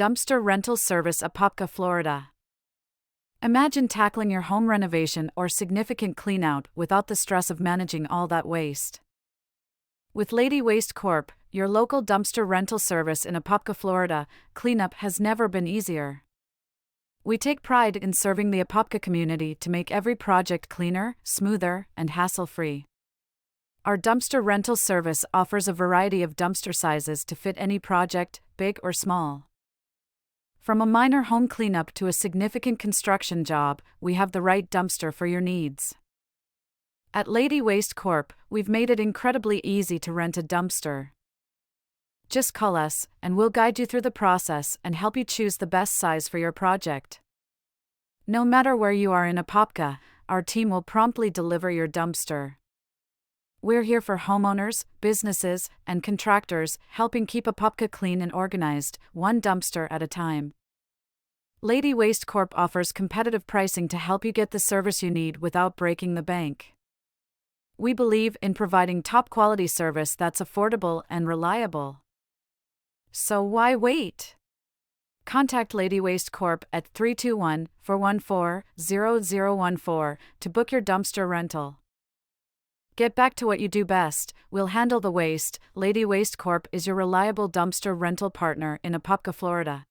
Dumpster rental service, Apopka, Florida. Imagine tackling your home renovation or significant cleanout without the stress of managing all that waste. With Lady Waste Corp, your local dumpster rental service in Apopka, Florida, cleanup has never been easier. We take pride in serving the Apopka community to make every project cleaner, smoother, and hassle-free. Our dumpster rental service offers a variety of dumpster sizes to fit any project, big or small. From a minor home cleanup to a significant construction job, we have the right dumpster for your needs. At Lady Waste Corp, we've made it incredibly easy to rent a dumpster. Just call us, and we'll guide you through the process and help you choose the best size for your project. No matter where you are in Apopka, our team will promptly deliver your dumpster. We're here for homeowners, businesses, and contractors, helping keep Apopka clean and organized, one dumpster at a time. Lady Waste Corp offers competitive pricing to help you get the service you need without breaking the bank. We believe in providing top-quality service that's affordable and reliable. So why wait? Contact Lady Waste Corp at 321-414-0014 to book your dumpster rental. Get back to what you do best. We'll handle the waste. Lady Waste Corp is your reliable dumpster rental partner in Apopka, Florida.